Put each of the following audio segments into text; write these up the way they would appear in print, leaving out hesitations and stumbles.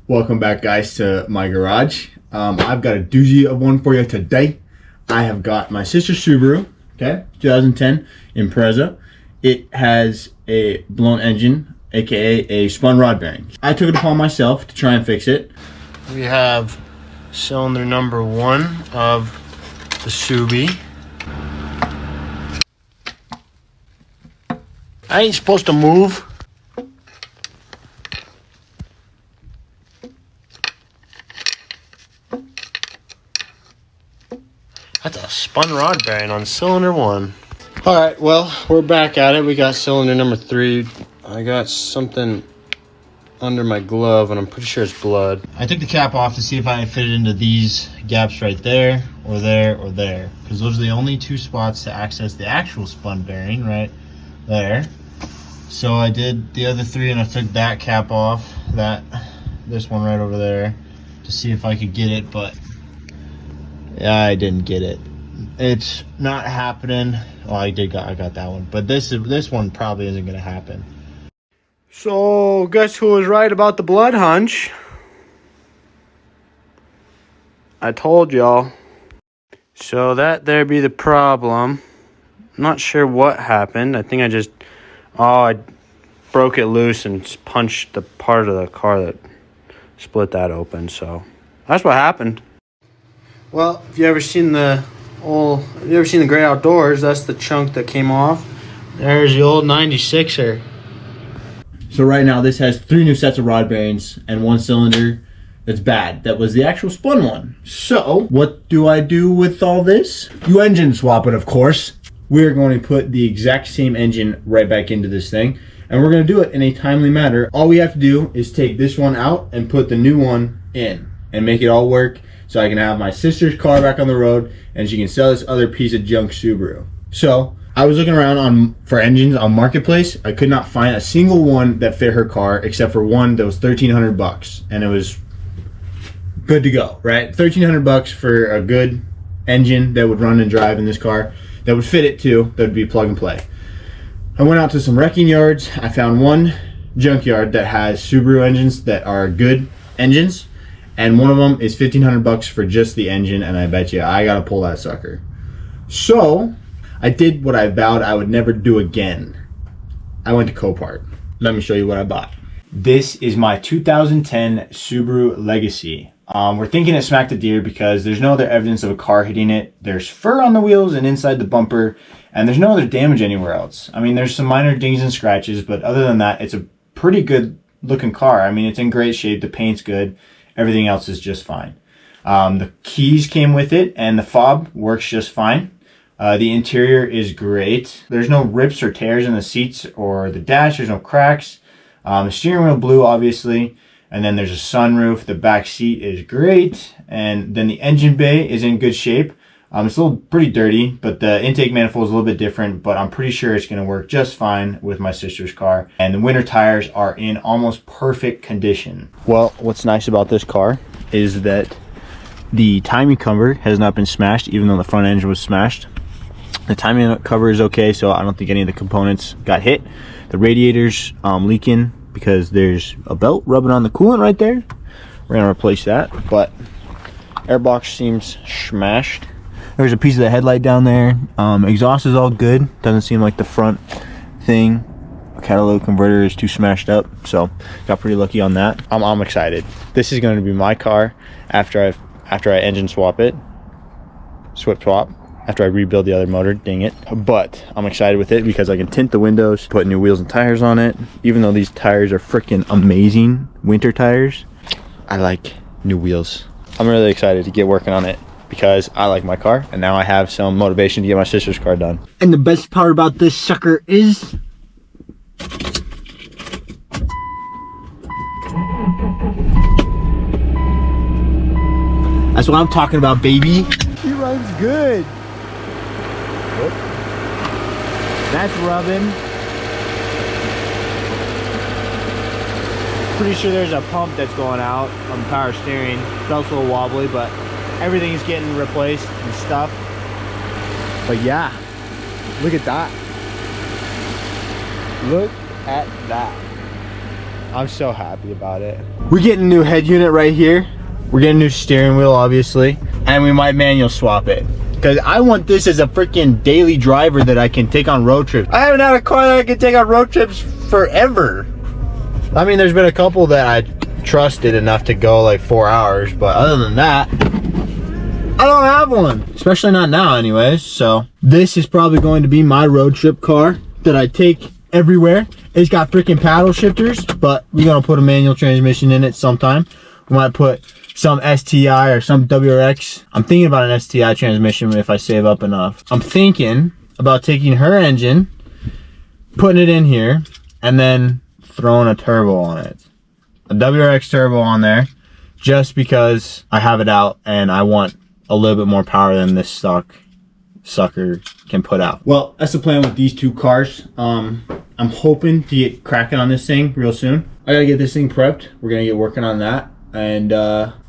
Welcome back, guys, to my garage. I've got a doozy of one for you today. I have got my sister's Subaru, okay, 2010 Impreza. It has a blown engine, aka a spun rod bearing. I took it upon myself to try and fix it. We have cylinder number 1 of the Subi. I ain't supposed to move. That's a spun rod bearing on cylinder 1. Alright, well, we're back at it. We got cylinder number 3. I got something under my glove, and I'm pretty sure it's blood. I took the cap off to see if I can fit it into these gaps right there, or there, or there. Because those are the only 2 spots to access the actual spun bearing, right there. So I did the other 3, and I took that cap off, this one right over there, to see if I could get it, but yeah, I didn't get it. It's not happening. Oh, I got that one, but this one probably isn't gonna happen. So guess who was right about the blood hunch? I told y'all. So that there be the problem. I'm not sure what happened. I think I broke it loose and punched the part of the car that split that open. So that's what happened. Well, if you ever seen the Great Outdoors, that's the chunk that came off. There's the old 96er. So right now this has 3 new sets of rod bearings and 1 cylinder that's bad. That was the actual spun one. So what do I do with all this? You engine swap it, of course. We're going to put the exact same engine right back into this thing, and we're going to do it in a timely manner. All we have to do is take this one out and put the new one in and make it all work, so I can have my sister's car back on the road and she can sell this other piece of junk Subaru. So I was looking around for engines on Marketplace. I could not find a single one that fit her car except for one that was $1,300, and it was good to go, right? $1,300 for a good engine that would run and drive in this car, that would fit it too, that would be plug and play. I went out to some wrecking yards. I found one junkyard that has Subaru engines that are good engines, and one of them is $1,500 for just the engine, and I bet you I gotta pull that sucker. So I did what I vowed I would never do again. I went to Copart. Let me show you what I bought. This is my 2010 Subaru Legacy. We're thinking it smacked a deer because there's no other evidence of a car hitting it. There's fur on the wheels and inside the bumper, and there's no other damage anywhere else. I mean, there's some minor dings and scratches, but other than that, it's a pretty good looking car. I mean, it's in great shape. The paint's good. Everything else is just fine. The keys came with it, and the fob works just fine. The interior is great. There's no rips or tears in the seats or the dash. There's no cracks. The steering wheel blew, obviously. And then there's a sunroof. The back seat is great. And then the engine bay is in good shape. It's a little pretty dirty, but the intake manifold is a little bit different, but I'm pretty sure it's going to work just fine with my sister's car. And the winter tires are in almost perfect condition. Well, what's nice about this car is that the timing cover has not been smashed, even though the front engine was smashed. The timing cover is okay, so I don't think any of the components got hit. The radiator's leaking because there's a belt rubbing on the coolant right there. We're going to replace that, but airbox seems smashed. There's a piece of the headlight down there. Exhaust is all good. Doesn't seem like the front thing, catalytic converter, is too smashed up. So got pretty lucky on that. I'm excited. This is going to be my car after I engine swap it, after I rebuild the other motor. Dang it! But I'm excited with it because I can tint the windows, put new wheels and tires on it. Even though these tires are freaking amazing winter tires, I like new wheels. I'm really excited to get working on it, because I like my car, and now I have some motivation to get my sister's car done. And the best part about this sucker is that's what I'm talking about, baby. He runs good. Whoop. That's rubbing. Pretty sure there's a pump that's going out on the power steering. Belt's a little wobbly, but everything's getting replaced and stuff. But yeah, look at that. Look at that. I'm so happy about it. We're getting a new head unit right here. We're getting a new steering wheel, obviously. And we might manual swap it. Because I want this as a freaking daily driver that I can take on road trips. I haven't had a car that I can take on road trips forever. I mean, there's been a couple that I trusted enough to go like 4 hours. But other than that, I don't have one. Especially not now anyways. So this is probably going to be my road trip car that I take everywhere. It's got freaking paddle shifters, but we're gonna put a manual transmission in it sometime. We might put some STI or some WRX. I'm thinking about an STI transmission if I save up enough. I'm thinking about taking her engine, putting it in here, and then throwing a turbo on it. A WRX turbo on there, just because I have it out and I want a little bit more power than this stock sucker can put out. Well, that's the plan with these two cars. I'm hoping to get cracking on this thing real soon. I gotta get this thing prepped. We're gonna get working on that. And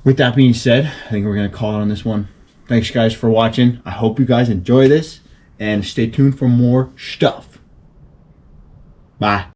with that being said, I think we're gonna call it on this one. Thanks guys for watching. I hope you guys enjoy this and stay tuned for more stuff. Bye.